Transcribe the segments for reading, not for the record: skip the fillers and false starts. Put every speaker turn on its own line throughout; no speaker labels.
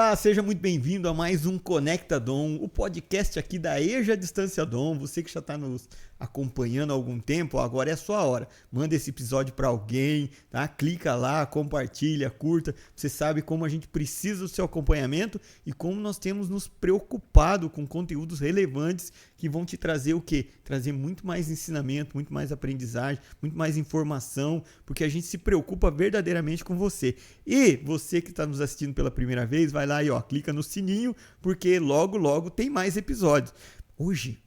Olá, seja muito bem-vindo a mais um Conecta Dom, o podcast aqui da EJA Distância Dom. Você que já está nos acompanhando há algum tempo, agora é a sua hora. Manda esse episódio para alguém, tá? Clica lá, compartilha, curta. Você sabe como a gente precisa do seu acompanhamento e como nós temos nos preocupado com conteúdos relevantes que vão te trazer o quê? Trazer muito mais ensinamento, muito mais aprendizagem, muito mais informação, porque a gente se preocupa verdadeiramente com você. E você que está nos assistindo pela primeira vez, vai lá e clica no sininho, porque logo tem mais episódios. Hoje,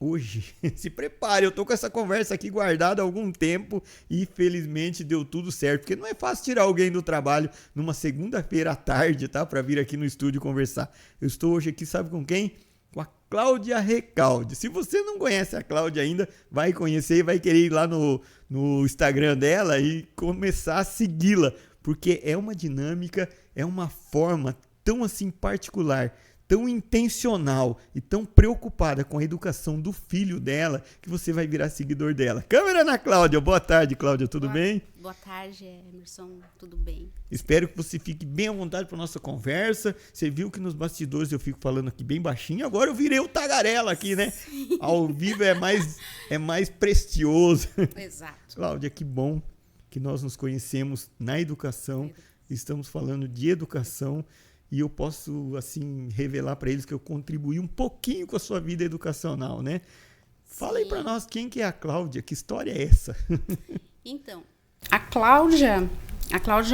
se prepare, eu tô com essa conversa aqui guardada há algum tempo e felizmente deu tudo certo, porque não é fácil tirar alguém do trabalho numa segunda-feira à tarde, tá? Para vir aqui no estúdio conversar. Eu estou hoje aqui, sabe com quem? Com a Cláudia Recalde. Se você não conhece a Cláudia ainda, vai conhecer e vai querer ir lá no Instagram dela e começar a segui-la, porque é uma dinâmica, é uma forma tão assim particular, tão intencional e tão preocupada com a educação do filho dela, que você vai virar seguidor dela. Câmera na Cláudia. Boa tarde, Cláudia. Tudo bem?
Boa tarde, Emerson. Tudo bem?
Espero que você fique bem à vontade para nossa conversa. Você viu que nos bastidores eu fico falando aqui bem baixinho. Agora eu virei o tagarela aqui, né? Sim. Ao vivo é mais precioso.
Exato.
Cláudia, que bom que nós nos conhecemos na educação. Estamos falando de educação. E eu posso, assim, revelar para eles que eu contribuí um pouquinho com a sua vida educacional, né? Fala aí para nós, quem que é a Cláudia? Que história é essa?
Então, a Cláudia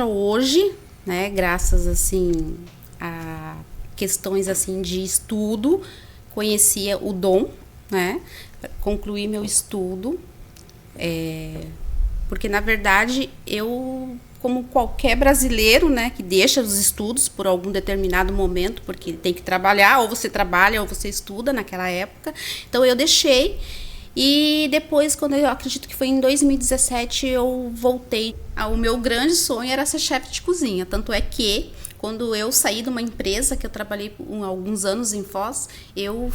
hoje, né, graças, assim, a questões, assim, de estudo, conhecia o Dom, né? Concluí meu estudo, porque, na verdade, eu... como qualquer brasileiro, né, que deixa os estudos por algum determinado momento, porque tem que trabalhar, ou você trabalha ou você estuda naquela época. Então eu deixei e depois, quando eu acredito que foi em 2017, eu voltei. O meu grande sonho era ser chefe de cozinha, tanto é que quando eu saí de uma empresa que eu trabalhei por alguns anos em Foz, eu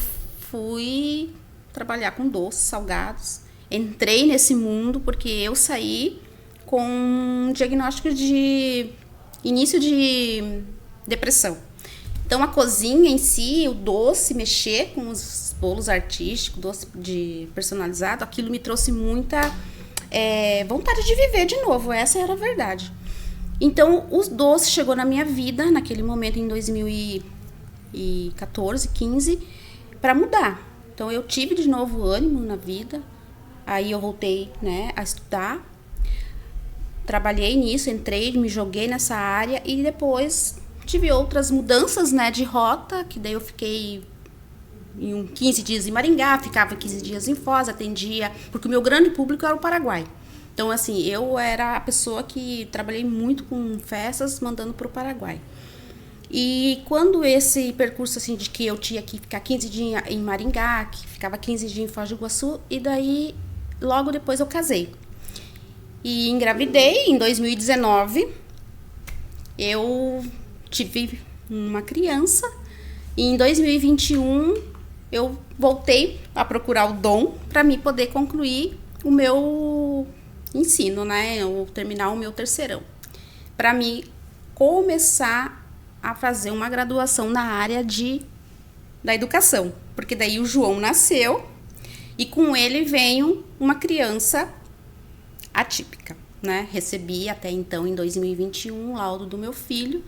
fui trabalhar com doces, salgados. Entrei nesse mundo porque eu saí com um diagnóstico de início de depressão. Então, a cozinha em si, o doce, mexer com os bolos artísticos, doce personalizado, aquilo me trouxe muita vontade de viver de novo. Essa era a verdade. Então, os doces chegou na minha vida, naquele momento, em 2014, 15, para mudar. Então, eu tive de novo ânimo na vida. Aí, eu voltei, né, a estudar. Trabalhei nisso, entrei, me joguei nessa área e depois tive outras mudanças, né, de rota, que daí eu fiquei 15 dias em Maringá, ficava 15 dias em Foz, atendia, porque o meu grande público era o Paraguai. Então, assim, eu era a pessoa que trabalhei muito com festas, mandando para o Paraguai. E quando esse percurso, assim, de que eu tinha que ficar 15 dias em Maringá, que ficava 15 dias em Foz do Iguaçu, e daí, logo depois eu casei. E engravidei em 2019, eu tive uma criança e em 2021 eu voltei a procurar o Dom para mim poder concluir o meu ensino, né, ou terminar o meu terceirão, para mim começar a fazer uma graduação na área da educação, porque daí o João nasceu e com ele veio uma criança atípica, né? Recebi até então, em 2021, o laudo do meu filho.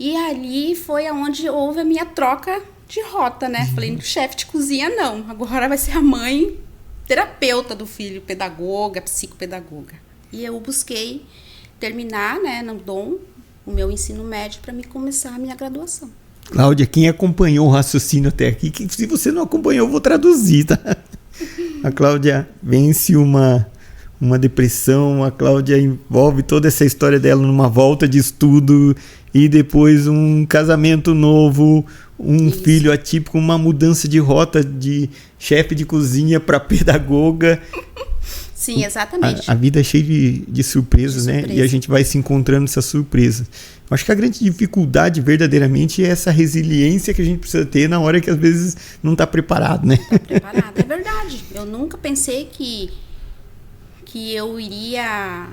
E ali foi aonde houve a minha troca de rota, né? Falei, chefe de cozinha não, agora vai ser a mãe terapeuta do filho, pedagoga, psicopedagoga. E eu busquei terminar, né, no Dom, o meu ensino médio para me começar a minha graduação.
Cláudia, quem acompanhou o raciocínio até aqui, que se você não acompanhou, eu vou traduzir, tá? A Cláudia vence uma depressão, a Cláudia envolve toda essa história dela numa volta de estudo e depois um casamento novo, Isso. Filho atípico, uma mudança de rota de chefe de cozinha para pedagoga.
Sim, exatamente.
A vida é cheia de surpresas, né? E a gente vai se encontrando nessa surpresa. Eu acho que a grande dificuldade verdadeiramente é essa resiliência que a gente precisa ter na hora que às vezes não está preparado, né?
Não está preparado, é verdade. Eu nunca pensei que eu iria,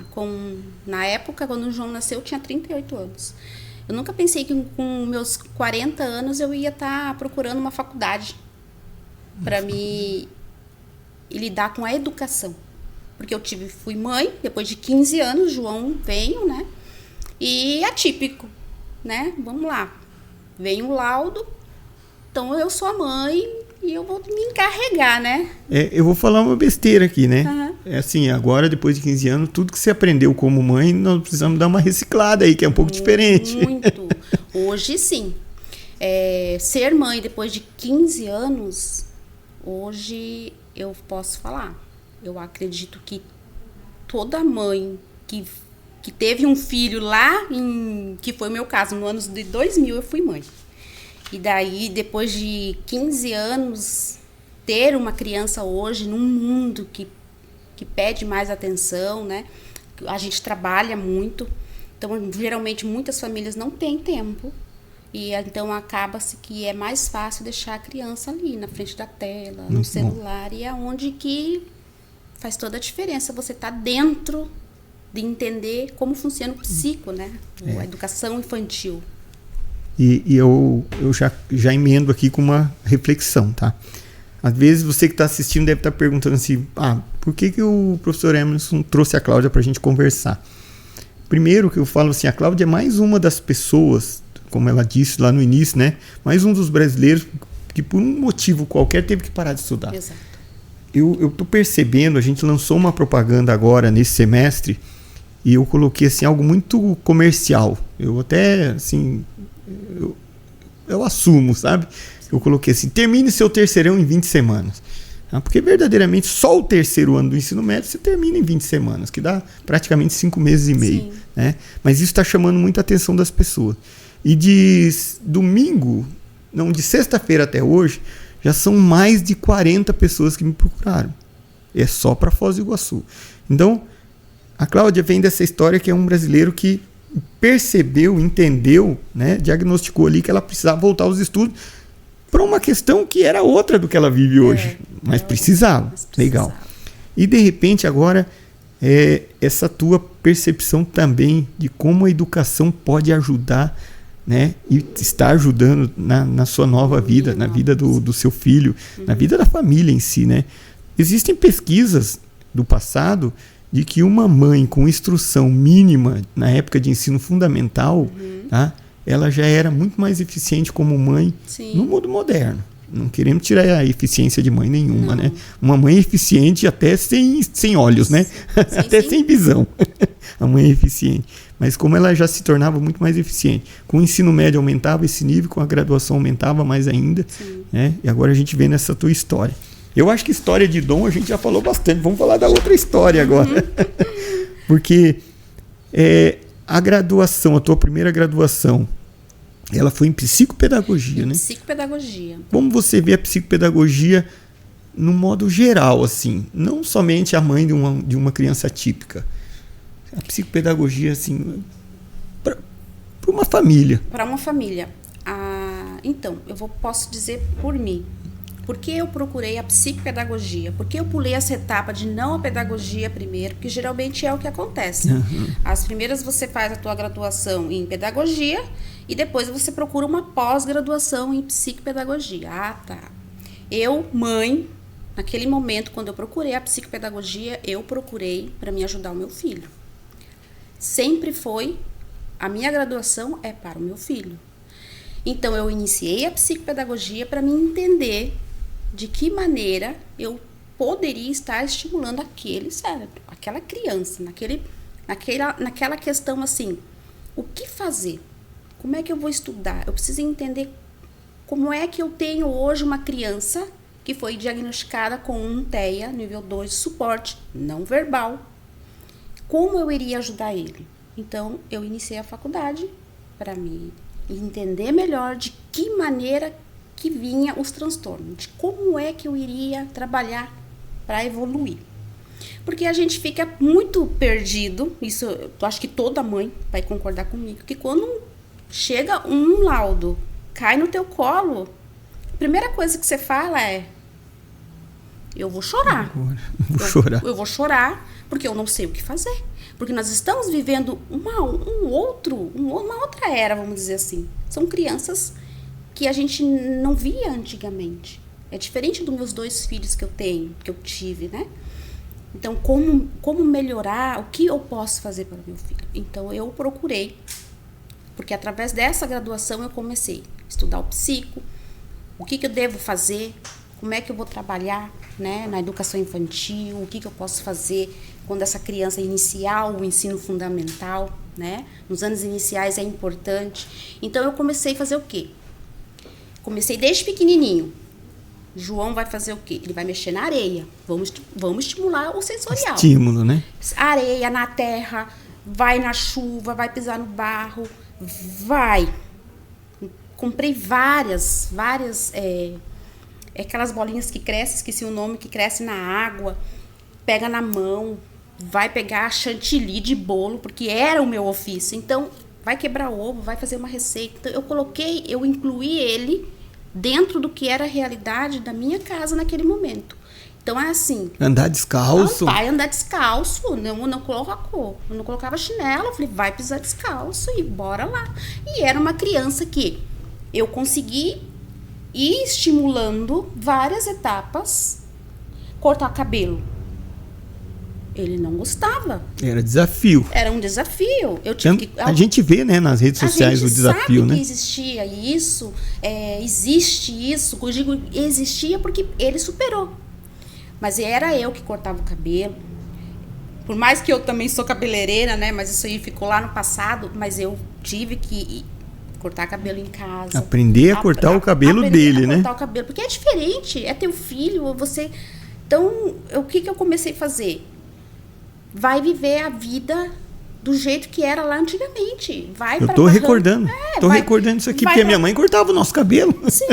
na época, quando o João nasceu, eu tinha 38 anos. Eu nunca pensei que com meus 40 anos eu ia estar procurando uma faculdade para me lidar com a educação. Porque eu fui mãe, depois de 15 anos, João veio, né? E atípico, né? Vamos lá. Vem o laudo, então eu sou a mãe e eu vou me encarregar, né?
Eu vou falar uma besteira aqui, né?
Uhum.
É assim, agora, depois de 15 anos, tudo que você aprendeu como mãe, nós precisamos dar uma reciclada aí, que é um pouco diferente.
Muito. Hoje, sim. Ser mãe depois de 15 anos, hoje eu posso falar. Eu acredito que toda mãe que teve um filho lá, que foi o meu caso, no ano de 2000 eu fui mãe. E daí, depois de 15 anos, ter uma criança hoje num mundo que pede mais atenção, né? A gente trabalha muito, então geralmente muitas famílias não têm tempo. E então acaba-se que é mais fácil deixar a criança ali, na frente da tela, no celular. E é onde que faz toda a diferença. Você tá dentro de entender como funciona o psico, né? A educação infantil.
E eu já emendo aqui com uma reflexão, tá? Às vezes você que está assistindo deve estar perguntando assim, por que o professor Emerson trouxe a Cláudia para a gente conversar? Primeiro que eu falo assim, a Cláudia é mais uma das pessoas, como ela disse lá no início, né? Mais um dos brasileiros que por um motivo qualquer teve que parar de estudar.
Exato.
Eu tô percebendo, a gente lançou uma propaganda agora nesse semestre e eu coloquei assim algo muito comercial. Eu até assim, eu assumo, sabe? Eu coloquei assim, termine seu terceirão em 20 semanas. Porque verdadeiramente só o terceiro ano do ensino médio você termina em 20 semanas, que dá praticamente 5 meses e meio. Né? Mas isso está chamando muita atenção das pessoas. E de sexta-feira até hoje, já são mais de 40 pessoas que me procuraram. É só para Foz do Iguaçu. Então, a Cláudia vem dessa história que é um brasileiro que percebeu, entendeu, né, diagnosticou ali que ela precisava voltar aos estudos para uma questão que era outra do que ela vive hoje. Mas precisava. Legal. E de repente agora, essa tua percepção também de como a educação pode ajudar, né, e está ajudando na sua nova vida, na vida do seu filho, na vida da família em si, né? Existem pesquisas do passado de que uma mãe com instrução mínima na época de ensino fundamental, tá, ela já era muito mais eficiente como mãe no mundo moderno. Não queremos tirar a eficiência de mãe nenhuma, né? Uma mãe eficiente até sem olhos, né? Até sem visão. A mãe é eficiente. Mas como ela já se tornava muito mais eficiente. Com o ensino médio aumentava esse nível, com a graduação aumentava mais ainda. Né? E agora a gente vê nessa tua história. Eu acho que história de dom a gente já falou bastante. Vamos falar da outra história agora. Porque a graduação, a tua primeira graduação, ela foi em psicopedagogia, né?
Psicopedagogia.
Como você vê a psicopedagogia no modo geral, assim, não somente a mãe de uma criança atípica. A psicopedagogia, assim, para uma família.
Para uma família. Então, posso dizer por mim. Por que eu procurei a psicopedagogia? Por que eu pulei essa etapa de não a pedagogia primeiro? Porque geralmente é o que acontece. As primeiras você faz a tua graduação em pedagogia e depois você procura uma pós-graduação em psicopedagogia. Eu, mãe, naquele momento, quando eu procurei a psicopedagogia, eu procurei para me ajudar o meu filho. Sempre foi, a minha graduação é para o meu filho. Então, eu iniciei a psicopedagogia para me entender de que maneira eu poderia estar estimulando aquele cérebro, aquela criança, naquela questão assim, o que fazer? Como é que eu vou estudar? Eu preciso entender como é que eu tenho hoje uma criança que foi diagnosticada com um TEA, nível 2 de suporte não verbal. Como eu iria ajudar ele? Então, eu iniciei a faculdade para me entender melhor de que maneira que vinha os transtornos, de como é que eu iria trabalhar para evoluir. Porque a gente fica muito perdido, isso eu acho que toda mãe vai concordar comigo, que quando chega um laudo, cai no teu colo, a primeira coisa que você fala é: eu vou chorar.
Eu vou chorar.
Eu vou chorar porque eu não sei o que fazer. Porque nós estamos vivendo uma outra era, vamos dizer assim. São crianças que a gente não via antigamente. É diferente dos meus 2 filhos que eu tive, né? Então, como melhorar, o que eu posso fazer para o meu filho? Então, eu procurei, porque através dessa graduação eu comecei a estudar o psico, o que eu devo fazer, como é que eu vou trabalhar, né, na educação infantil, o que eu posso fazer quando essa criança iniciar o ensino fundamental, né? Nos anos iniciais é importante. Então, eu comecei a fazer o quê? Comecei desde pequenininho. João vai fazer o quê? Ele vai mexer na areia. Vamos estimular o sensorial.
Estímulo, né?
Areia na terra, vai na chuva, vai pisar no barro, vai. Comprei várias, aquelas bolinhas que crescem, esqueci o nome, que cresce na água, pega na mão, vai pegar chantilly de bolo, porque era o meu ofício. Então, vai quebrar ovo, vai fazer uma receita. Então, eu incluí ele dentro do que era a realidade da minha casa naquele momento. Então, é assim...
Andar descalço?
Vai andar descalço, não colocava chinelo. Eu falei, vai pisar descalço e bora lá. E era uma criança que eu consegui ir estimulando várias etapas. Cortar cabelo. Ele não gostava.
Era desafio.
Era um desafio.
A gente vê, né, nas redes sociais o desafio, né?
A gente sabe que existia isso, existe isso. Eu digo existia porque ele superou. Mas era eu que cortava o cabelo. Por mais que eu também sou cabeleireira, né? Mas isso aí ficou lá no passado. Mas eu tive que cortar cabelo em casa.
Aprender a cortar o cabelo dele, né?
Cortar o cabelo. Porque é diferente. É teu filho, você... Então, o que eu comecei a fazer? Vai viver a vida do jeito que era lá antigamente.
Eu tô recordando. Recordando isso aqui, porque a minha mãe cortava o nosso cabelo.
Sim.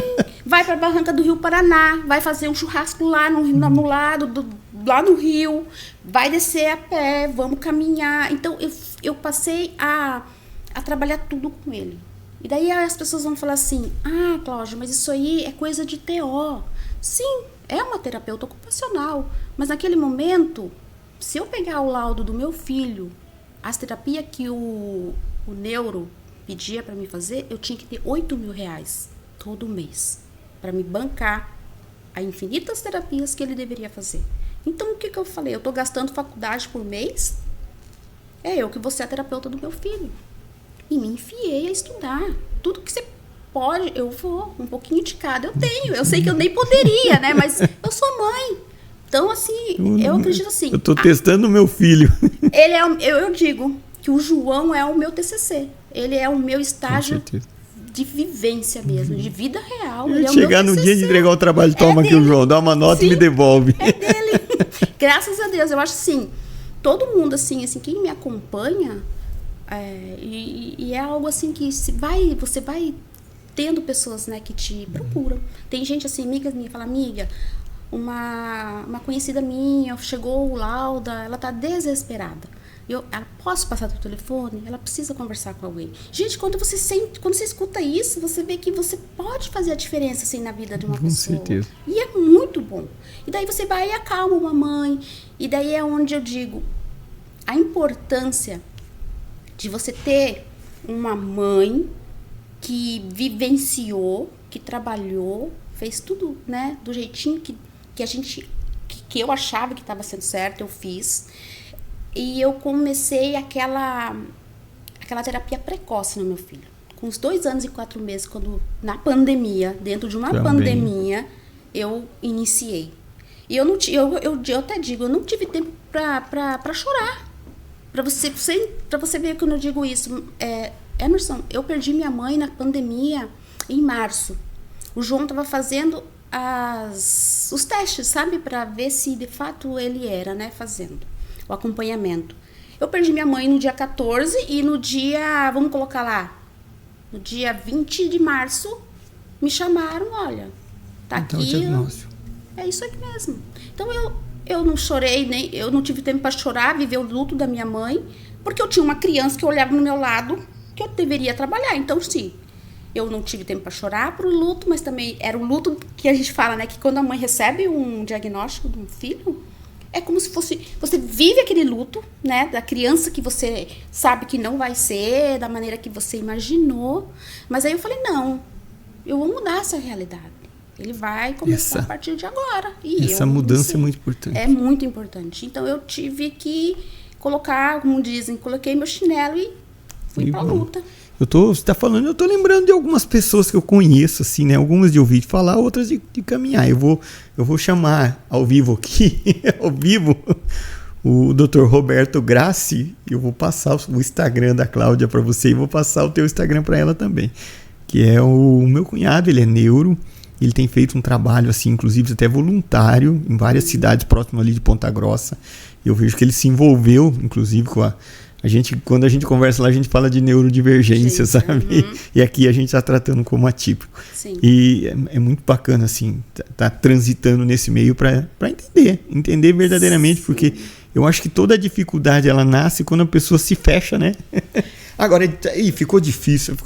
Vai pra barranca do Rio Paraná, vai fazer um churrasco lá no lado, lá no rio, vai descer a pé, vamos caminhar. Então, eu passei a trabalhar tudo com ele. E daí as pessoas vão falar assim, Cláudia, mas isso aí é coisa de TO. Sim, é uma terapeuta ocupacional, mas naquele momento... Se eu pegar o laudo do meu filho, as terapias que o neuro pedia para me fazer, eu tinha que ter R$8.000 todo mês para me bancar a infinitas terapias que ele deveria fazer. Então, o que eu falei? Eu estou gastando faculdade por mês? Eu que vou ser a terapeuta do meu filho. E me enfiei a estudar. Tudo que você pode, eu vou. Um pouquinho de cada eu tenho. Eu sei que eu nem poderia, né? Mas eu sou mãe. Então, assim, eu acredito assim...
Eu tô testando o meu filho.
Ele eu digo que o João é o meu TCC. Ele é o meu estágio de vivência mesmo, de vida real. Ele é o
chegar no dia de entregar o trabalho, toma aqui o João, dá uma nota e me devolve.
É dele. Graças a Deus. Eu acho assim, todo mundo, assim quem me acompanha, e é algo assim que você vai tendo pessoas, né, que te procuram. Tem gente assim, amigas minhas, fala, amiga... Uma conhecida minha, chegou o laudo, ela tá desesperada. Ela posso passar do telefone? Ela precisa conversar com alguém. Gente, quando você escuta isso, você vê que você pode fazer a diferença assim na vida de uma pessoa. Com certeza. E é muito bom. E daí você vai e acalma uma mãe. E daí é onde eu digo a importância de você ter uma mãe que vivenciou, que trabalhou, fez tudo, né, do jeitinho que eu achava que estava sendo certo, eu fiz. E eu comecei aquela terapia precoce no meu filho. Com uns 2 anos e 4 meses, quando na pandemia, dentro de uma pandemia, eu iniciei. E eu até digo, eu não tive tempo para chorar. Para você ver quando eu digo isso. Emerson, eu perdi minha mãe na pandemia em março. O João estava fazendo os testes, sabe? Para ver se de fato ele era, né? Fazendo o acompanhamento. Eu perdi minha mãe no dia 14 e no dia, vamos colocar lá, no dia 20 de março, me chamaram, olha, tá então, aqui. É isso aqui mesmo. Então eu não chorei, eu não tive tempo para chorar, viver o luto da minha mãe, porque eu tinha uma criança que olhava no meu lado que eu deveria trabalhar. Então, sim. Eu não tive tempo para chorar pro luto, mas também era o luto que a gente fala, né? Que quando a mãe recebe um diagnóstico de um filho, É como se fosse... Você vive aquele luto, né? Da criança que você sabe que não vai ser da maneira que você imaginou. Mas aí eu falei, não, eu vou mudar essa realidade. Ele vai começar a partir de agora. E
essa mudança é muito importante.
É muito importante. Então eu tive que colocar, como dizem, coloquei meu chinelo e fui pra luta.
Você tá falando, eu tô lembrando de algumas pessoas que eu conheço, assim, né? Algumas de ouvir falar, outras de caminhar. Eu vou chamar ao vivo aqui, ao vivo, o Dr. Roberto Grassi. Eu vou passar o Instagram da Cláudia para você e vou passar o teu Instagram para ela também. Que é o meu cunhado, ele é neuro. Ele tem feito um trabalho, assim, inclusive até voluntário, em várias cidades próximas ali de Ponta Grossa. Eu vejo que ele se envolveu, inclusive, com quando a gente conversa lá, a gente fala de neurodivergência, sabe? E aqui a gente está tratando como atípico.
Sim.
E é muito bacana, assim, tá transitando nesse meio para entender verdadeiramente, sim. Porque eu acho que toda a dificuldade, ela nasce quando a pessoa se fecha, né? Agora, ficou difícil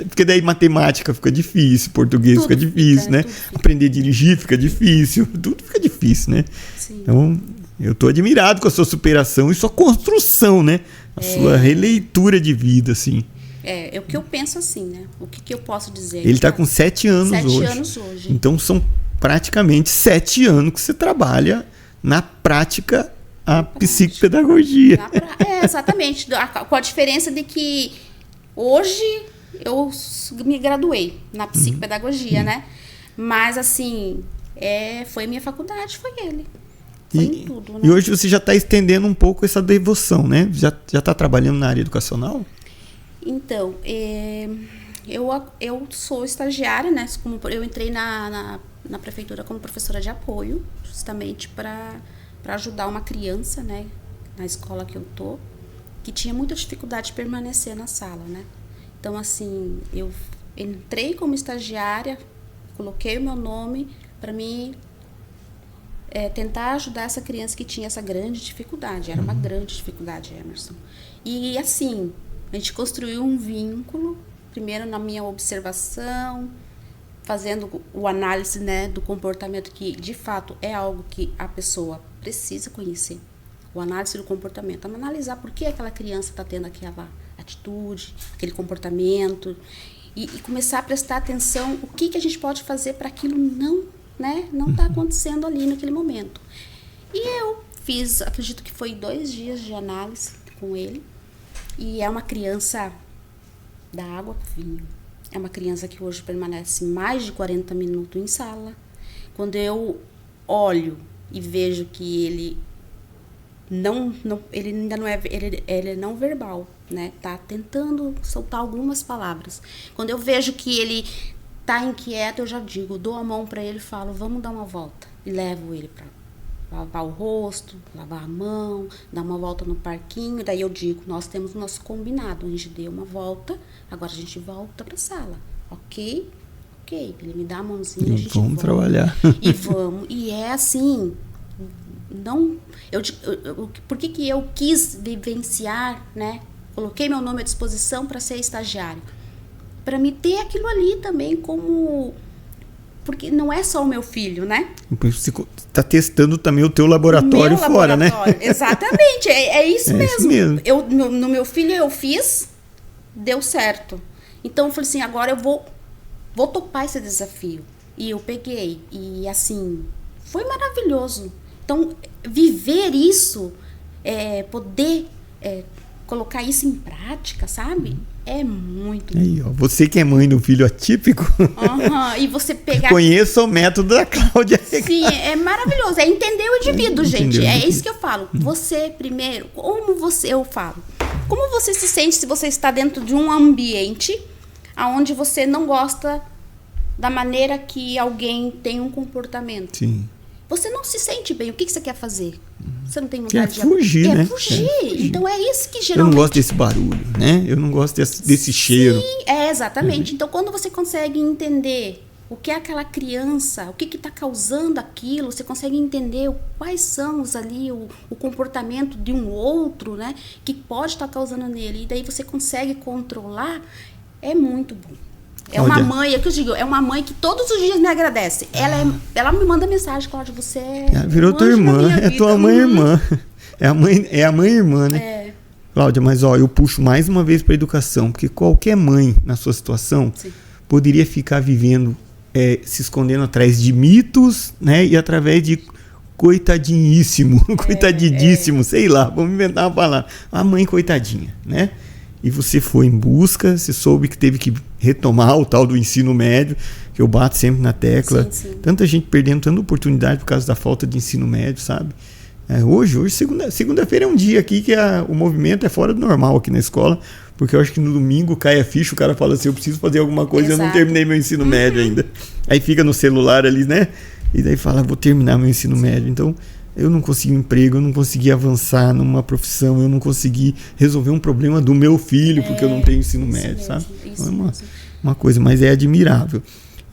porque daí matemática fica difícil, português tudo fica difícil, né? Aprender a dirigir fica difícil, tudo fica difícil, né? Sim. Então, eu tô admirado com a sua superação e sua construção, né? A sua releitura de vida, assim.
É o que eu penso assim, né? O que eu posso dizer?
Ele tá com 7 anos hoje. 7
anos hoje.
Então, são praticamente 7 anos que você trabalha na prática a psicopedagogia.
Exatamente. Com a diferença de que hoje eu me graduei na psicopedagogia, né? Mas, assim, foi minha faculdade, foi ele. Foi em tudo, né?
E hoje você já está estendendo um pouco essa devoção, né? Já está trabalhando na área educacional?
Então, eu sou estagiária, né? Eu entrei na prefeitura como professora de apoio, justamente para ajudar uma criança, né, na escola que eu tô, que tinha muita dificuldade de permanecer na sala, né? Então, assim, eu entrei como estagiária, coloquei o meu nome para mim tentar ajudar essa criança que tinha essa grande dificuldade. Era uma grande dificuldade, Emerson. E, assim, a gente construiu um vínculo, primeiro na minha observação, fazendo o análise, né, do comportamento, que de fato é algo que a pessoa precisa conhecer. O análise do comportamento, analisar por que aquela criança está tendo aquela atitude, aquele comportamento, e começar a prestar atenção o que a gente pode fazer para aquilo não tá acontecendo ali naquele momento. E eu fiz, acredito que foi 2 dias de análise com ele, e é uma criança da água pro vinho. É uma criança que hoje permanece mais de 40 minutos em sala. Quando eu olho e vejo que ele ele ainda não ele é não verbal, né? Tá tentando soltar algumas palavras. Quando eu vejo que ele tá inquieto, eu já digo, dou a mão para ele e falo, vamos dar uma volta. E levo ele para lavar o rosto, lavar a mão, dar uma volta no parquinho. Daí eu digo, nós temos o nosso combinado, a gente deu uma volta, agora a gente volta para a sala, ok? Ele me dá a mãozinha, a gente
vamos trabalhar.
E vamos. E é assim, por que eu quis vivenciar, né? Coloquei meu nome à disposição para ser estagiário. Para me ter aquilo ali também como... Porque não é só o meu filho, né?
Você está testando também o teu laboratório fora, né?
Exatamente, é isso mesmo. No meu filho eu fiz, deu certo. Então eu falei assim, agora eu vou topar esse desafio. E eu peguei. E assim, foi maravilhoso. Então, viver isso, poder colocar isso em prática, sabe? É muito bom.
Aí, ó, você que é mãe de um filho atípico,
e você pegar...
Conheça o método da Cláudia.
Sim, é maravilhoso. É entender o indivíduo, gente. É isso que eu falo. Você, primeiro, como você se sente se você está dentro de um ambiente onde você não gosta da maneira que alguém tem um comportamento?
Sim.
Você não se sente bem. O que você quer fazer? Você não tem vontade de
fugir, né?
Fugir. Então é isso que geralmente...
Eu não gosto desse barulho, né? Eu não gosto desse cheiro.
Sim, exatamente. Então quando você consegue entender o que é aquela criança, o que está causando aquilo, você consegue entender quais são o comportamento de um outro, né? Que pode estar causando nele. E daí você consegue controlar, é muito bom. É uma mãe, é o que eu digo, é uma mãe que todos os dias me agradece. Ela me manda mensagem, Cláudia, você
virou tua irmã, é tua mãe irmã. É a mãe irmã, né? Cláudia, mas eu puxo mais uma vez para a educação, porque qualquer mãe na sua situação poderia ficar vivendo, se escondendo atrás de mitos, né? E através de coitadinhíssimo, coitadidíssimo, sei lá, vamos inventar uma palavra. A mãe coitadinha, né? E você foi em busca, você soube que teve que retomar o tal do ensino médio, que eu bato sempre na tecla.
Sim.
Tanta gente perdendo tanta oportunidade por causa da falta de ensino médio, sabe? Hoje segunda-feira é um dia aqui que o movimento é fora do normal aqui na escola, porque eu acho que no domingo cai a ficha, o cara fala assim, eu preciso fazer alguma coisa, eu não terminei meu ensino médio ainda. Aí fica no celular ali, né? E daí fala, vou terminar meu ensino médio. Então, eu não consegui um emprego, eu não consegui avançar numa profissão, eu não consegui resolver um problema do meu filho, porque eu não tenho ensino médio, mesmo, sabe? Então, é uma coisa, mas é admirável.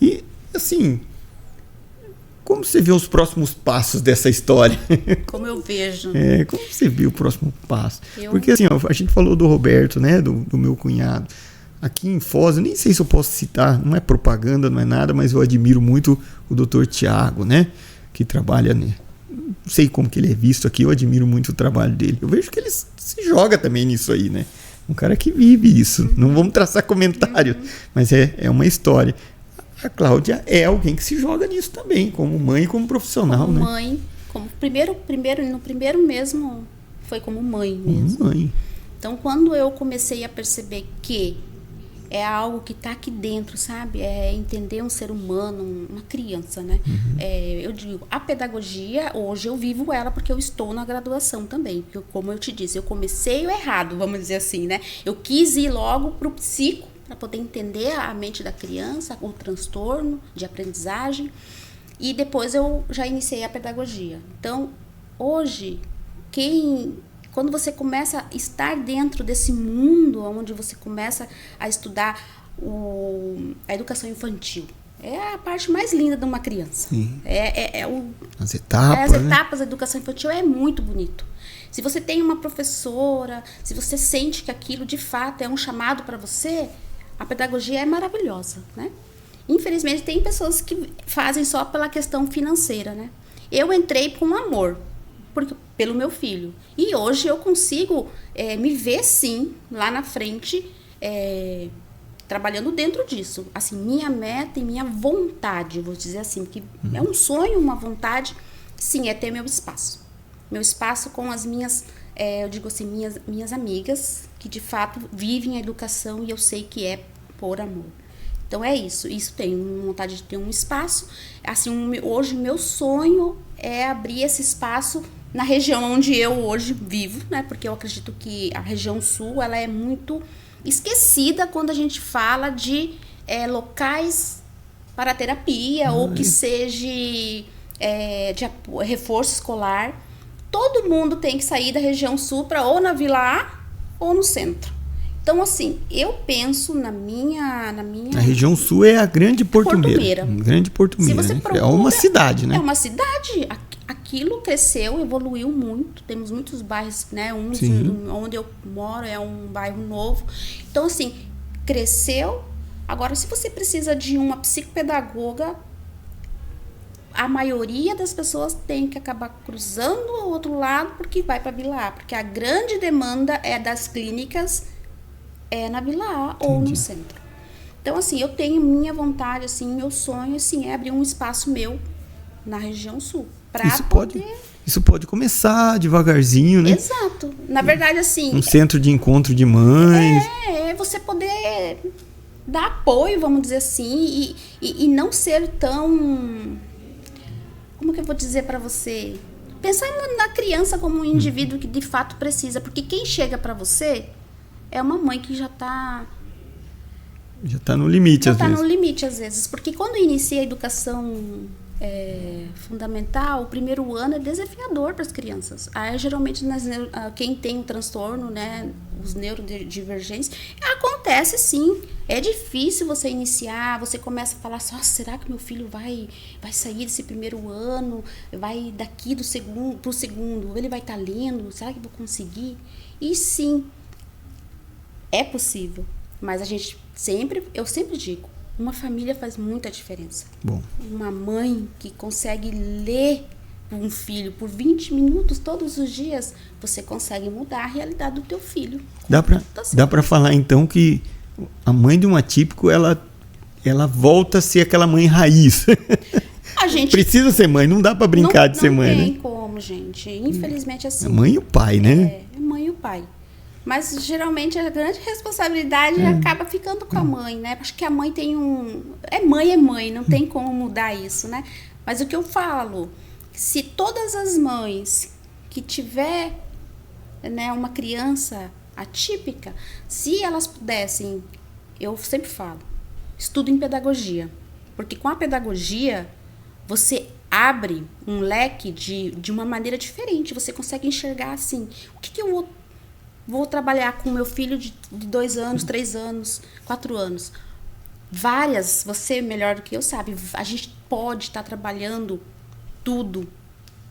E, assim, como você vê os próximos passos dessa história?
Como eu vejo.
Como você vê o próximo passo? Porque, assim, a gente falou do Roberto, né? Do meu cunhado. Aqui em Foz, eu nem sei se eu posso citar, não é propaganda, não é nada, mas eu admiro muito o Dr. Tiago, né? Que trabalha, né? Não sei como que ele é visto aqui, eu admiro muito o trabalho dele. Eu vejo que ele se joga também nisso aí, né? Um cara que vive isso. Não vamos traçar comentários, mas é uma história. A Cláudia é alguém que se joga nisso também, como mãe e como profissional,
como
né?
Mãe, no primeiro mesmo, foi como mãe mesmo.
Como mãe.
Então, quando eu comecei a perceber que é algo que está aqui dentro, sabe? É entender um ser humano, uma criança, né? Eu digo, a pedagogia, hoje eu vivo ela porque eu estou na graduação também. Porque, como eu te disse, eu comecei o errado, vamos dizer assim, né? Eu quis ir logo para o psico, para poder entender a mente da criança, o transtorno de aprendizagem. E depois eu já iniciei a pedagogia. Então, hoje, quando você começa a estar dentro desse mundo, onde você começa a estudar a educação infantil, é a parte mais linda de uma criança.
Sim.
As
etapas,
etapas da educação infantil é muito bonito. Se você tem uma professora, se você sente que aquilo de fato é um chamado para você, a pedagogia é maravilhosa, né? Infelizmente, tem pessoas que fazem só pela questão financeira, né? Eu entrei com amor, pelo meu filho. E hoje eu consigo me ver, sim, lá na frente, trabalhando dentro disso. Assim, minha meta e minha vontade, vou dizer assim, que é um sonho, uma vontade, sim, é ter meu espaço. Meu espaço com as minhas, eu digo assim, minhas amigas, que de fato vivem a educação e eu sei que é por amor. Então é isso tenho vontade de ter um espaço. Assim, hoje o meu sonho é abrir esse espaço na região onde eu hoje vivo, né? Porque eu acredito que a região sul, ela é muito esquecida quando a gente fala de locais para terapia ou que seja de reforço escolar. Todo mundo tem que sair da região sul para ou na Vila A ou no centro. Então, assim, eu penso na minha... A
região sul é a Grande Porto Meira. Grande Porto Meira, né?
Procura,
é uma cidade, né?
É uma cidade. Aquilo cresceu, evoluiu muito. Temos muitos bairros, né? Onde eu moro é um bairro novo. Então, assim, cresceu. Agora, se você precisa de uma psicopedagoga, a maioria das pessoas tem que acabar cruzando ao outro lado porque vai para a Vila A. Porque a grande demanda das clínicas na Vila A ou no centro. Então, assim, eu tenho minha vontade, assim, meu sonho, assim, é abrir um espaço meu na região sul.
Isso pode começar devagarzinho, né?
Exato. Na verdade, assim...
Um centro de encontro de mães.
Você poder dar apoio, vamos dizer assim, e não ser tão... Como que eu vou dizer para você? Pensar na criança como um indivíduo que de fato precisa. Porque quem chega para você é uma mãe que já está
no limite, às vezes. Já está
no limite, às vezes. Porque quando inicia a educação fundamental, o primeiro ano é desafiador para as crianças. Aí, geralmente, quem tem um transtorno, né, os neurodivergentes, acontece sim. É difícil você iniciar, você começa a falar, será que meu filho vai sair desse primeiro ano, vai daqui pro segundo, ele vai estar lendo, será que eu vou conseguir? E sim, é possível, mas eu sempre digo, Uma família faz muita diferença.
Bom.
Uma mãe que consegue ler um filho por 20 minutos todos os dias, você consegue mudar a realidade do teu filho.
Dá pra falar então que a mãe de um atípico, ela volta a ser aquela mãe raiz.
A gente
precisa ser mãe, não dá pra brincar de ser mãe, né?
Não tem como, gente. Infelizmente, assim.
A mãe e o pai, né?
É a mãe e o pai. Mas, geralmente, a grande responsabilidade acaba ficando com a mãe, né? Acho que a mãe tem é mãe, não tem como mudar isso, né? Mas o que eu falo, se todas as mães que tiver, né, uma criança atípica, se elas pudessem, eu sempre falo, estudo em pedagogia. Porque com a pedagogia, você abre um leque de uma maneira diferente. Você consegue enxergar assim, o que eu vou trabalhar com meu filho de 2 anos, 3 anos, 4 anos. Você melhor do que eu sabe, a gente pode estar trabalhando tudo.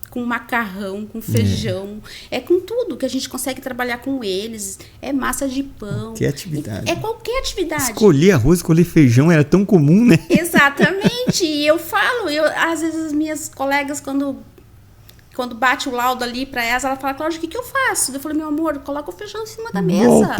Com macarrão, com feijão, com tudo que a gente consegue trabalhar com eles. É massa de pão.
Qualquer atividade.
É qualquer atividade.
Escolher arroz, escolher feijão era tão comum, né?
Exatamente. E eu falo, às vezes as minhas colegas, quando bate o laudo ali pra ela fala, Cláudia, o que eu faço? Eu falei, meu amor, coloca o feijão em cima da mesa.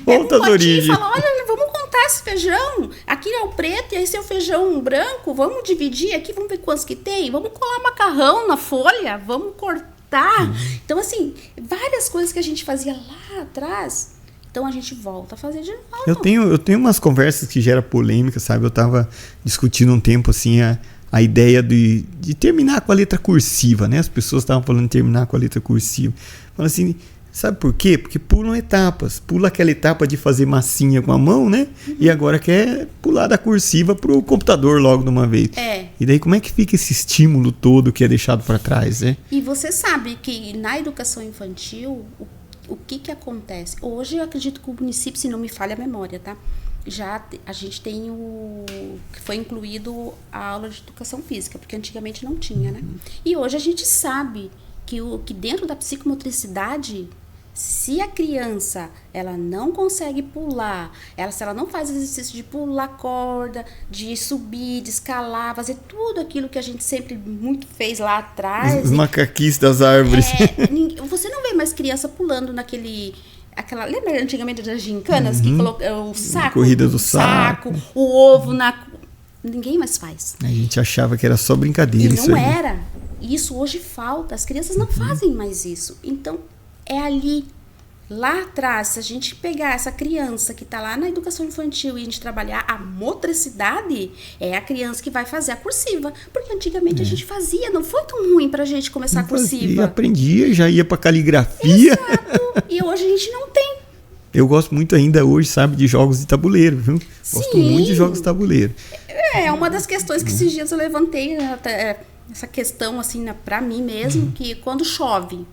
Volta às origens.
Fala, olha, vamos contar esse feijão. Aqui é o preto e esse é o feijão branco. Vamos dividir aqui, vamos ver quantos que tem. Vamos colar macarrão na folha, vamos cortar. Então, assim, várias coisas que a gente fazia lá atrás, então a gente volta a fazer de novo.
Eu tenho umas conversas que geram polêmica, sabe? Eu tava discutindo um tempo, assim, a ideia de terminar com a letra cursiva, né? As pessoas estavam falando de terminar com a letra cursiva. Falando assim, sabe por quê? Porque pulam etapas. Pula aquela etapa de fazer massinha com a mão, né? E agora quer pular da cursiva pro computador logo de uma vez. E daí como é que fica esse estímulo todo que é deixado para trás, né?
E você sabe que na educação infantil, o que acontece? Hoje eu acredito que o município, se não me falha a memória, tá? A gente tem que foi incluído a aula de educação física, porque antigamente não tinha, né? E hoje a gente sabe que dentro da psicomotricidade, se a criança ela não consegue pular, se ela não faz exercício de pular corda, de subir, de escalar, fazer tudo aquilo que a gente sempre muito fez lá atrás.
Os macaquis das árvores.
Você não vê mais criança pulando lembra antigamente das gincanas que colocou o saco?
Corrida do saco.
O ovo ninguém mais faz.
A gente achava que era só brincadeira.
E não era. Isso hoje falta. As crianças não fazem mais isso. Então, é ali, lá atrás, se a gente pegar essa criança que está lá na educação infantil e a gente trabalhar a motricidade, é a criança que vai fazer a cursiva. Porque antigamente a gente fazia, não foi tão ruim pra gente começar a cursiva.
Aprendia, já ia pra caligrafia.
Exato. E hoje a gente não tem.
Eu gosto muito ainda hoje, sabe, de jogos de tabuleiro, viu?
Sim.
Gosto muito de jogos de tabuleiro.
É uma das questões que esses dias eu levantei, essa questão, assim, pra mim mesmo, que quando chove,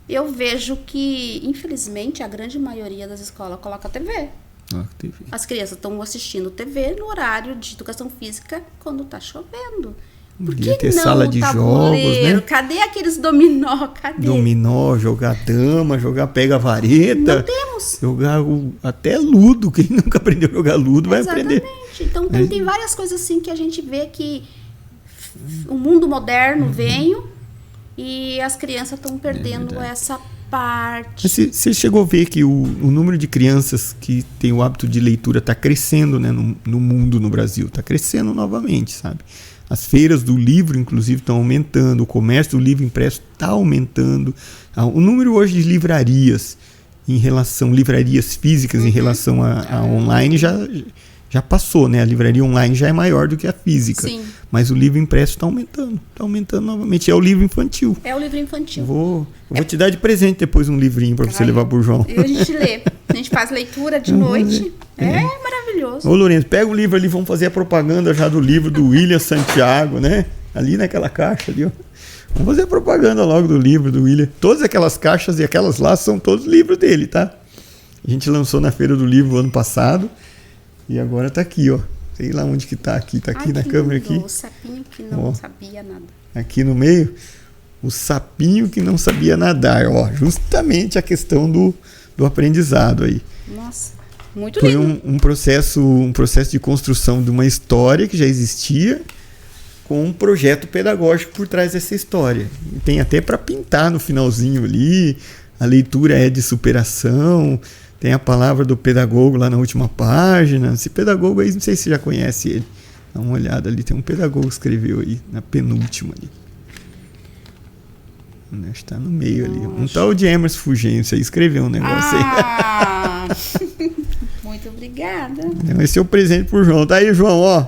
eu vejo que, infelizmente, a grande maioria das escolas coloca a TV. As crianças estão assistindo TV no horário de educação física quando está chovendo. Por que
ter
não
sala de jogos, né?
Cadê aqueles dominó? Cadê?
Dominó, jogar dama, jogar pega-vareta.
Não temos.
Jogar até ludo. Quem nunca aprendeu a jogar ludo vai aprender.
Exatamente. Então tem várias coisas assim que a gente vê que o mundo moderno veio e as crianças estão perdendo essa parte.
Você chegou a ver que o número de crianças que tem o hábito de leitura está crescendo, né, no mundo, no Brasil. Está crescendo novamente, sabe? As feiras do livro, inclusive, estão aumentando. O comércio do livro impresso está aumentando. O número hoje de livrarias livrarias físicas em relação a online já passou, né? A livraria online já é maior do que a física.
Sim.
Mas o livro impresso está aumentando novamente. É o livro infantil.
É o livro infantil.
Vou te dar de presente depois um livrinho para você levar pro João.
E a gente lê. A gente faz leitura de noite. É maravilhoso.
Ô, Lourenço, pega o livro ali, vamos fazer a propaganda já do livro do William Santiago, né? Ali naquela caixa ali, ó. Vamos fazer a propaganda logo do livro do William. Todas aquelas caixas e aquelas lá são todos livros dele, tá? A gente lançou na Feira do Livro ano passado. E agora tá aqui, ó. Sei lá onde que tá aqui. Tá aqui na câmera aqui.
O sapinho que não sabia nada.
Aqui no meio, o sapinho que não sabia nadar. Ó, justamente a questão do aprendizado aí.
Nossa. Muito
Foi
lindo.
um processo de construção de uma história que já existia, com um projeto pedagógico por trás dessa história. E tem até para pintar no finalzinho ali, a leitura é de superação, tem a palavra do pedagogo lá na última página. Esse pedagogo aí, não sei se você já conhece ele. Dá uma olhada ali, tem um pedagogo que escreveu aí, na penúltima ali. Acho que está no meio ali. Um tal de Emerson Fulgêncio aí escreveu um negócio aí.
Muito obrigada.
Então, esse é o presente pro João. Tá aí, João, ó.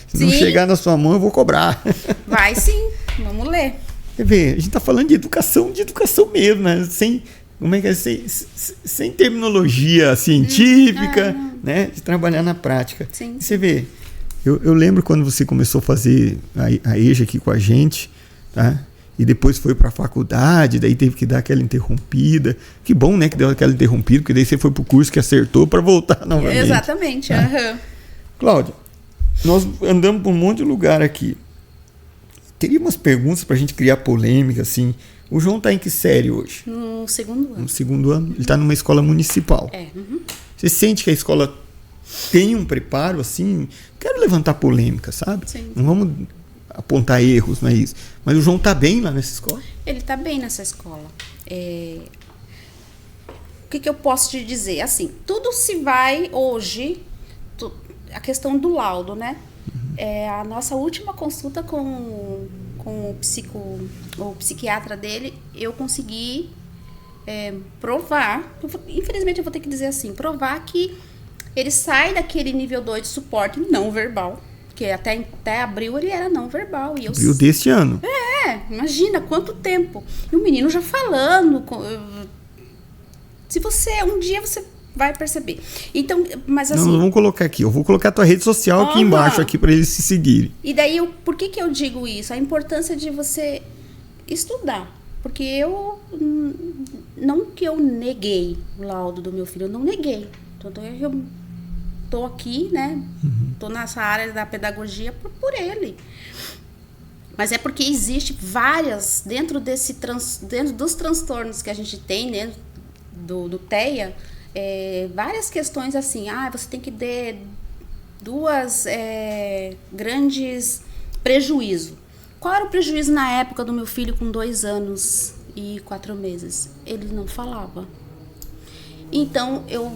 Se não chegar na sua mão, eu vou cobrar.
Vai sim, vamos ler.
Quer ver, a gente tá falando de educação mesmo, né? Sem terminologia científica, né? De trabalhar na prática.
Sim.
E você vê, eu lembro quando você começou a fazer a EJA aqui com a gente, tá? E depois foi para a faculdade, daí teve que dar aquela interrompida. Que bom, né, que deu aquela interrompida, porque daí você foi pro curso que acertou para voltar novamente.
Exatamente.
Tá?
Uhum.
Cláudia, nós andamos por um monte de lugar aqui. Teria umas perguntas para a gente criar polêmica, assim. O João tá em que série hoje?
No segundo ano.
No segundo ano? Ele tá numa escola municipal.
Uhum.
Você sente que a escola tem um preparo, assim? Quero levantar polêmica, sabe?
Sim.
Não vamos apontar erros, não é isso. Mas o João tá bem lá nessa escola?
Ele tá bem nessa escola. O que eu posso te dizer? Assim, tudo se vai hoje, a questão do laudo, né? A nossa última consulta com o psiquiatra dele, eu consegui provar, infelizmente eu vou ter que dizer assim, provar que ele sai daquele nível 2 de suporte não verbal, porque até abril ele era não verbal. E
abril deste ano.
Imagina quanto tempo. E o menino já falando. Se você, um dia você vai perceber. Então, mas assim...
Não, vamos colocar aqui. Eu vou colocar a tua rede social aqui embaixo, aqui para eles se seguirem.
E daí, por que eu digo isso? A importância de você estudar. Porque não que eu neguei o laudo do meu filho, eu não neguei. Tanto é que eu tô aqui, né? Tô nessa área da pedagogia por ele. Mas é porque existe várias, dentro dos transtornos que a gente tem, dentro do TEA, várias questões assim, você tem que ter duas grandes prejuízos. Qual era o prejuízo na época do meu filho com 2 anos e 4 meses? Ele não falava. Então, eu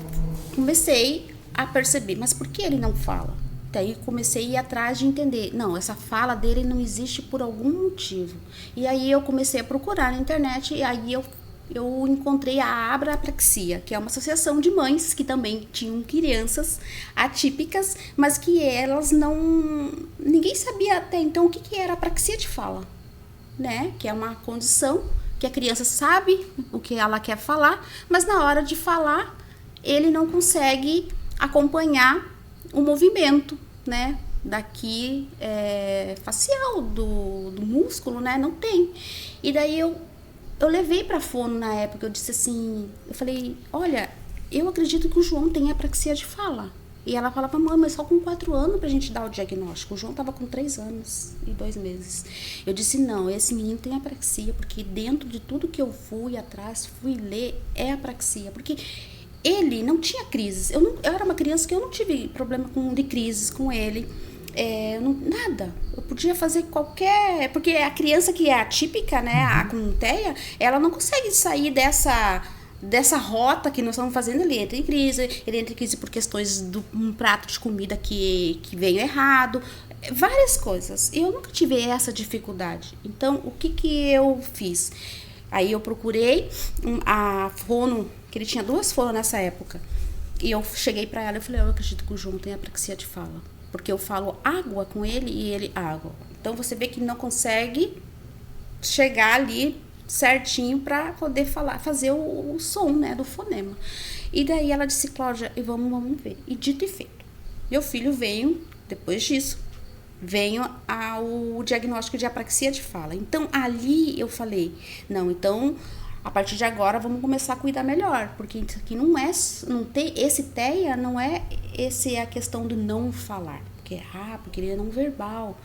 comecei a perceber, mas por que ele não fala? Daí comecei a ir atrás de entender, não, essa fala dele não existe por algum motivo. E aí eu comecei a procurar na internet e aí eu encontrei a Abrapraxia, que é uma associação de mães que também tinham crianças atípicas, mas que elas não... Ninguém sabia até então o que era apraxia de fala, né? Que é uma condição que a criança sabe o que ela quer falar, mas na hora de falar, ele não consegue acompanhar o movimento, né? Daqui facial do músculo, né? Não tem. E daí eu levei para fono na época, eu disse assim, eu falei, olha, eu acredito que o João tem apraxia de fala. E ela falava, mãe, mas só com 4 anos pra gente dar o diagnóstico. O João tava com 3 anos e 2 meses. Eu disse, não, esse menino tem apraxia, porque dentro de tudo que eu fui atrás, fui ler, é apraxia. Porque ele não tinha crises. Eu era uma criança que eu não tive problema de crises com ele. Nada. Eu podia fazer qualquer... Porque a criança que é atípica, né, a com TEA, ela não consegue sair dessa rota que nós estamos fazendo. Ele entra em crise por questões de um prato de comida que veio errado, várias coisas. Eu nunca tive essa dificuldade. Então, o que eu fiz? Aí eu procurei a fono, que ele tinha 2 fonos nessa época, e eu cheguei pra ela e falei, eu acredito que o João tem apraxia de fala, porque eu falo água com ele e ele água. Então você vê que não consegue chegar ali certinho para poder fazer o som, né, do fonema. E daí ela disse, Cláudia, vamos ver. E dito e feito. Meu filho veio, depois disso, ao diagnóstico de apraxia de fala. Então, ali eu falei, não, então, a partir de agora, vamos começar a cuidar melhor, porque isso aqui não tem, esse TEA não é a questão do não falar, porque ele é não verbal.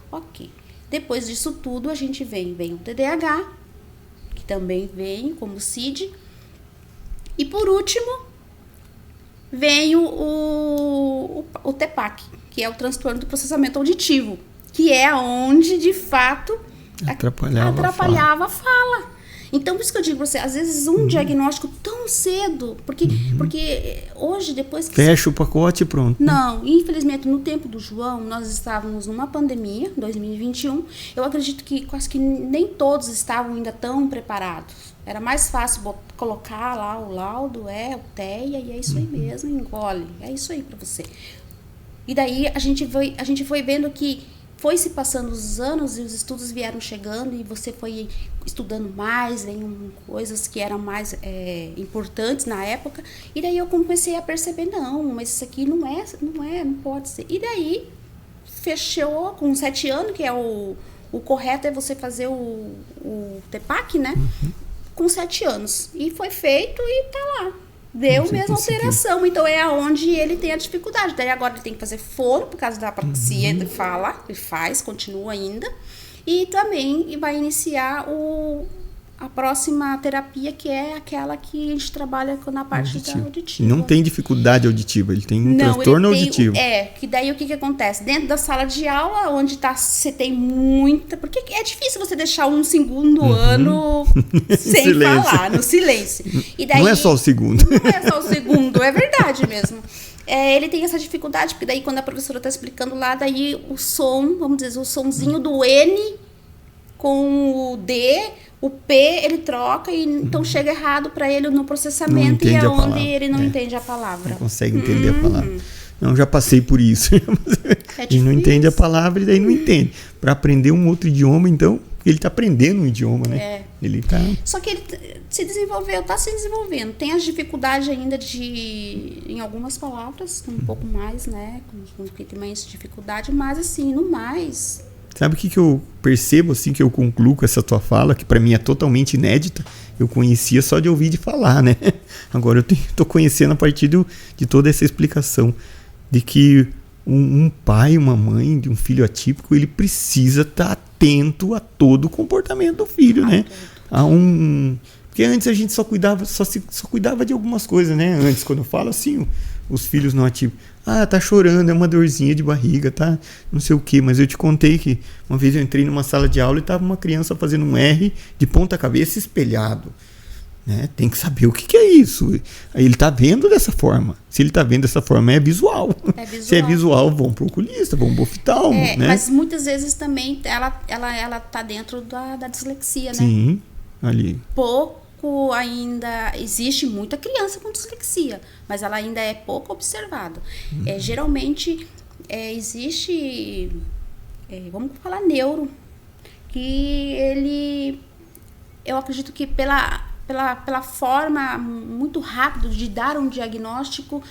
Ok. Depois disso tudo, a gente vem o TDAH, que também vem como CID. E por último, vem o TPAC, que é o transtorno do processamento auditivo, que é onde, de fato, atrapalhava a fala. Então, por isso que eu digo pra você, às vezes diagnóstico tão cedo, porque hoje, depois que...
Fecha o pacote e pronto.
Não, infelizmente, no tempo do João, nós estávamos numa pandemia, 2021, eu acredito que quase que nem todos estavam ainda tão preparados. Era mais fácil colocar lá o laudo, o TEA, e é isso aí mesmo, engole, é isso aí pra você. E daí a gente foi vendo que foi se passando os anos e os estudos vieram chegando e você foi estudando mais, vem coisas que eram mais importantes na época. E daí eu comecei a perceber, não, mas isso aqui não pode ser. E daí fechou com 7 anos, que é o correto é você fazer o TPAC, né? Com 7 anos. E foi feito e tá lá. Deu mesmo alteração, então é aonde ele tem a dificuldade. Daí agora ele tem que fazer fono por causa da apraxia, ele faz, continua ainda. E também vai iniciar a próxima terapia, que é aquela que a gente trabalha na parte da auditiva.
Não tem dificuldade auditiva, ele tem um transtorno auditivo.
Que daí o que acontece? Dentro da sala de aula, onde você tem muita... Porque é difícil você deixar um segundo ano sem falar, no silêncio. E daí,
não é só o segundo.
Não é só o segundo, é verdade mesmo. Ele tem essa dificuldade, porque daí quando a professora está explicando lá, daí o som, vamos dizer, o sonzinho do N com o D... O P, ele troca e então chega errado para ele no processamento e é onde ele não entende a palavra.
Não consegue entender a palavra. Não, já passei por isso. Ele não entende a palavra e daí não entende. Para aprender um outro idioma, então, ele está aprendendo um idioma, né? Ele tá...
Só que ele está se desenvolvendo. Tem as dificuldades ainda em algumas palavras, um pouco mais, né? Com que tem mais dificuldade, mas assim, no mais...
Sabe o que eu percebo, assim, que eu concluo com essa tua fala, que para mim é totalmente inédita? Eu conhecia só de ouvir de falar, né? Agora eu tô conhecendo a partir de toda essa explicação de que um pai, uma mãe de um filho atípico, ele precisa estar atento a todo o comportamento do filho, né? Porque antes a gente só cuidava de algumas coisas, né? Antes, quando eu falo assim, os filhos não atípicos. Tá chorando, é uma dorzinha de barriga, tá não sei o quê. Mas eu te contei que uma vez eu entrei numa sala de aula e tava uma criança fazendo um R de ponta cabeça espelhado. Né? Tem que saber o que é isso. Aí ele tá vendo dessa forma. Se ele tá vendo dessa forma, é visual. Se é visual, vão pro oculista, vão pro oftalmo. Né?
Mas muitas vezes também ela tá dentro da dislexia, né?
Sim, ali.
Ainda existe muita criança com dislexia, mas ela ainda é pouco observada. Geralmente existe, vamos falar neuro, que eu acredito que pela forma muito rápida de dar um diagnóstico,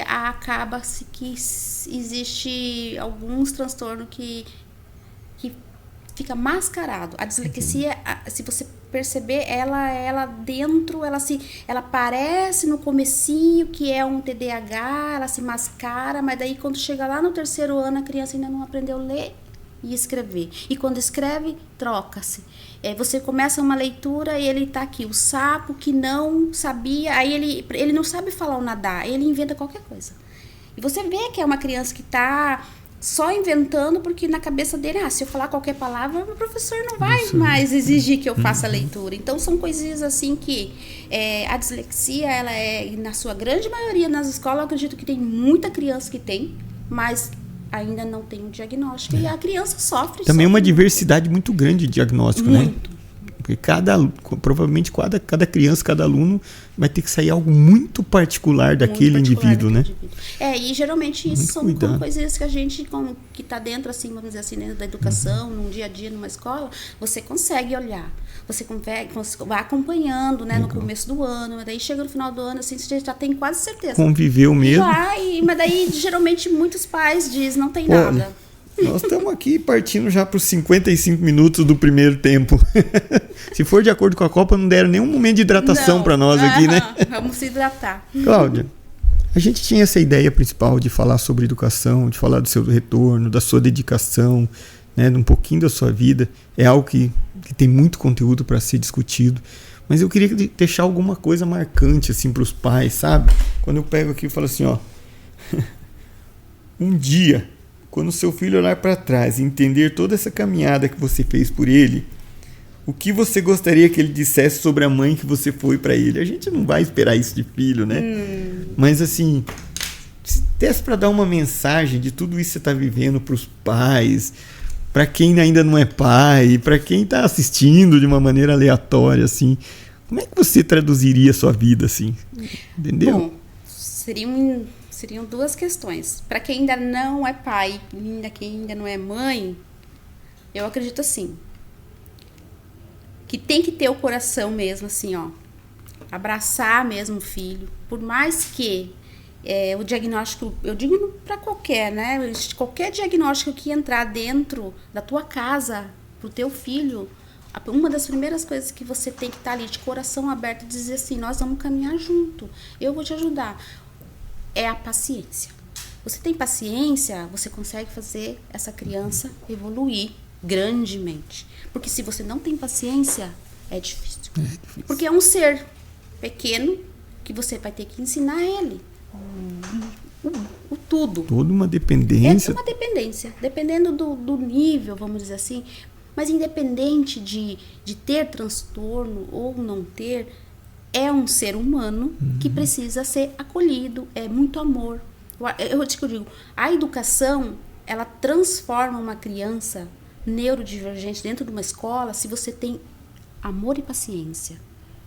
acaba-se que existe alguns transtornos que fica mascarado. A dislexia, se você perceber, ela dentro, ela parece no comecinho que é um TDAH, ela se mascara, mas daí quando chega lá no 3º ano, a criança ainda não aprendeu a ler e escrever. E quando escreve, troca-se. Você começa uma leitura e ele tá aqui, o sapo que não sabia, aí ele não sabe falar o nadar, ele inventa qualquer coisa. E você vê que é uma criança que tá só inventando, porque na cabeça dele, se eu falar qualquer palavra, o professor não vai mais exigir que eu faça a leitura. Então, são coisinhas assim que a dislexia, ela na sua grande maioria, nas escolas, eu acredito que tem muita criança que tem, mas ainda não tem um diagnóstico. E a criança sofre.
Também é uma diversidade muito grande de diagnóstico, né? Porque provavelmente cada criança, cada aluno vai ter que sair algo muito particular daquele indivíduo, né?
E geralmente isso são coisas que a gente, que está dentro, assim, vamos dizer assim, dentro da educação, num dia a dia, numa escola, você consegue olhar. Você vai acompanhando, né, no começo do ano, daí chega no final do ano, assim, você já tem quase certeza.
Conviveu mesmo.
Mas daí, geralmente, muitos pais dizem, não tem nada.
Nós estamos aqui partindo já para os 55 minutos do primeiro tempo. Se for de acordo com a Copa, não deram nenhum momento de hidratação para nós aqui, né?
Vamos se hidratar.
Cláudia, a gente tinha essa ideia principal de falar sobre educação, de falar do seu retorno, da sua dedicação, né, de um pouquinho da sua vida. É algo que tem muito conteúdo para ser discutido. Mas eu queria deixar alguma coisa marcante, assim, pros pais, sabe? Quando eu pego aqui e falo assim, ó... Um dia, quando seu filho olhar para trás e entender toda essa caminhada que você fez por ele, o que você gostaria que ele dissesse sobre a mãe que você foi para ele? A gente não vai esperar isso de filho, né? Mas, assim... Se desse para dar uma mensagem de tudo isso que você está vivendo para os pais... Para quem ainda não é pai, para quem está assistindo de uma maneira aleatória, assim, como é que você traduziria a sua vida, assim? Entendeu?
Bom, seriam duas questões. Para quem ainda não é pai, quem ainda não é mãe, eu acredito assim, que tem que ter o coração mesmo, assim, ó, abraçar mesmo o filho, por mais que o diagnóstico, eu digo para qualquer, né? Qualquer diagnóstico que entrar dentro da tua casa pro teu filho, uma das primeiras coisas que você tem que estar ali de coração aberto e dizer assim, nós vamos caminhar junto, eu vou te ajudar, é a paciência. Você tem paciência, você consegue fazer essa criança evoluir grandemente. Porque se você não tem paciência, é difícil. Porque é um ser pequeno que você vai ter que ensinar ele. O tudo.
Toda uma dependência.
É uma dependência. Dependendo do nível, vamos dizer assim. Mas independente de ter transtorno ou não ter, é um ser humano que precisa ser acolhido. É muito amor. Eu digo, a educação, ela transforma uma criança neurodivergente dentro de uma escola se você tem amor e paciência.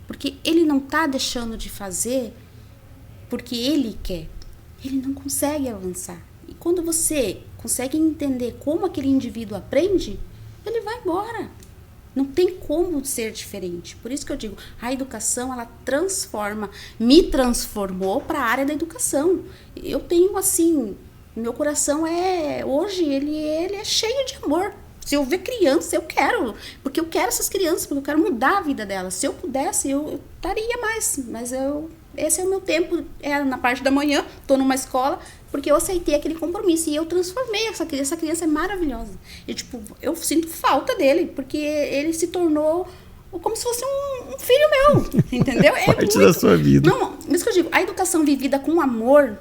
Porque ele não está deixando de fazer porque ele quer. Ele não consegue avançar. E quando você consegue entender como aquele indivíduo aprende, ele vai embora. Não tem como ser diferente. Por isso que eu digo, a educação, ela me transformou para a área da educação. Eu tenho assim, meu coração hoje ele é cheio de amor. Se eu ver criança, eu quero. Porque eu quero essas crianças, porque eu quero mudar a vida delas. Se eu pudesse, eu estaria mais. Mas esse é o meu tempo, na parte da manhã, estou numa escola, porque eu aceitei aquele compromisso e eu transformei essa criança é maravilhosa. E, eu sinto falta dele, porque ele se tornou como se fosse um filho meu, entendeu?
Parte da sua vida.
Não, isso que eu digo, a educação vivida com amor,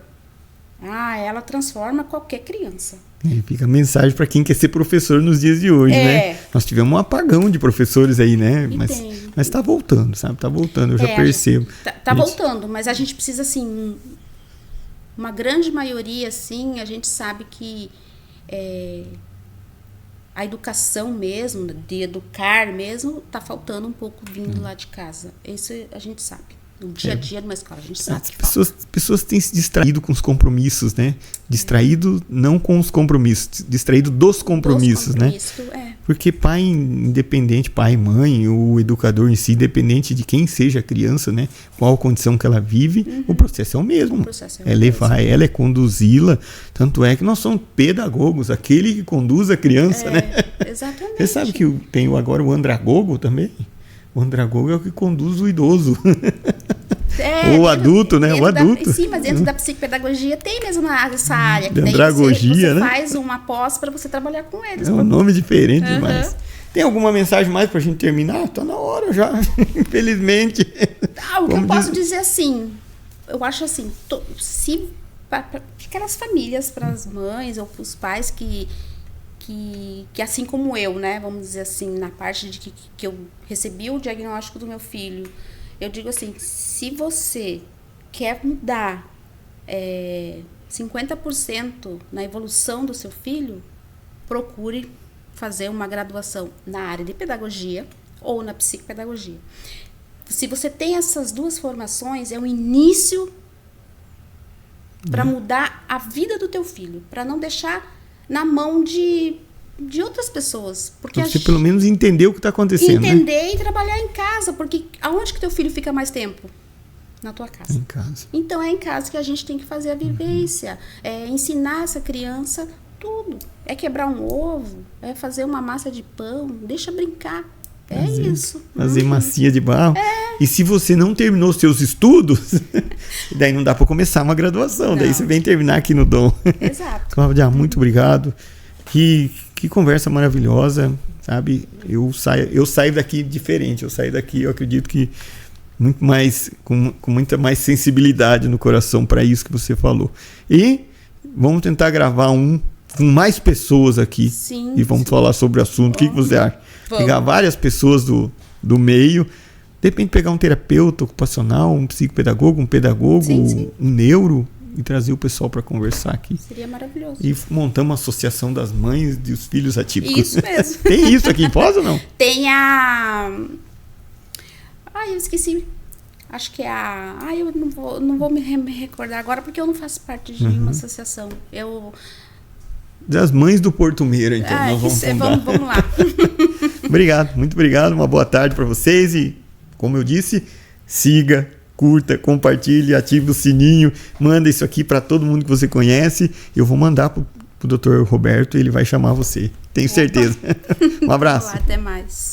ela transforma qualquer criança.
Fica a mensagem para quem quer ser professor nos dias de hoje, né? Nós tivemos um apagão de professores aí, né? Mas tá voltando, sabe? Tá voltando, eu já percebo.
Tá voltando, mas a gente precisa, assim, uma grande maioria, assim, a gente sabe que a educação mesmo, de educar mesmo, tá faltando um pouco vindo lá de casa. Isso a gente sabe. No dia a dia de uma escola, a gente sabe.
As pessoas têm se distraído com os compromissos, né? Distraído não com os compromissos, distraído dos compromissos, né? Porque pai independente, pai, mãe, o educador em si, independente de quem seja a criança, né? Qual a condição que ela vive, o processo é o mesmo. É levar ela, é conduzi-la. Tanto é que nós somos pedagogos, aquele que conduz a criança, né?
Exatamente.
Você sabe que tem agora o andragogo também? O andragogo é o que conduz o idoso. O adulto, né? O adulto.
Sim, mas dentro da psicopedagogia tem mesmo essa área. Que
andragogia,
você
né?
faz uma pós para você trabalhar com eles.
É um nome diferente demais. Tem alguma mensagem mais pra gente terminar? Tá na hora já, infelizmente.
O que eu posso dizer assim, eu acho assim, se para aquelas famílias, para as mães ou para os pais que assim como eu, né, vamos dizer assim, na parte de que eu recebi o diagnóstico do meu filho, eu digo assim, se você quer mudar 50% na evolução do seu filho, procure fazer uma graduação na área de pedagogia ou na psicopedagogia. Se você tem essas duas formações, é o início para mudar a vida do teu filho, para não deixar na mão de outras pessoas. Porque
você pelo menos entender o que está acontecendo.
Entender e trabalhar em casa. Porque aonde que teu filho fica mais tempo? Na tua casa.
Em casa.
Então é em casa que a gente tem que fazer a vivência. É ensinar essa criança tudo. É quebrar um ovo, é fazer uma massa de pão, deixa brincar. Isso.
Fazer massinha de barro. E se você não terminou seus estudos, daí não dá para começar uma graduação. Não. Daí você vem terminar aqui no Dom.
Exato.
Cláudia, muito obrigado. Que conversa maravilhosa. sabe? Eu saio daqui diferente. Eu saio daqui, eu acredito que muito mais, com muita mais sensibilidade no coração para isso que você falou. E vamos tentar gravar um com mais pessoas aqui.
Sim,
e vamos falar sobre o assunto. O que você acha?
Vamos.
Pegar várias pessoas do meio. De repente pegar um terapeuta ocupacional, um psicopedagogo, um pedagogo,
Sim.
um neuro, e trazer o pessoal para conversar aqui.
Seria maravilhoso.
E montar uma associação das mães e os filhos atípicos.
Isso mesmo.
Tem isso aqui em Foz ou não?
Tem a... eu esqueci. Acho que é a... eu não vou me recordar agora, porque eu não faço parte de nenhuma associação.
Das mães do Porto Meira, então. Nós
vamos lá.
Obrigado, muito obrigado. Uma boa tarde para vocês e, como eu disse, siga, curta, compartilhe, ative o sininho, manda isso aqui para todo mundo que você conhece. Eu vou mandar pro Dr. Roberto e ele vai chamar você. Tenho certeza. Um abraço.
Até mais.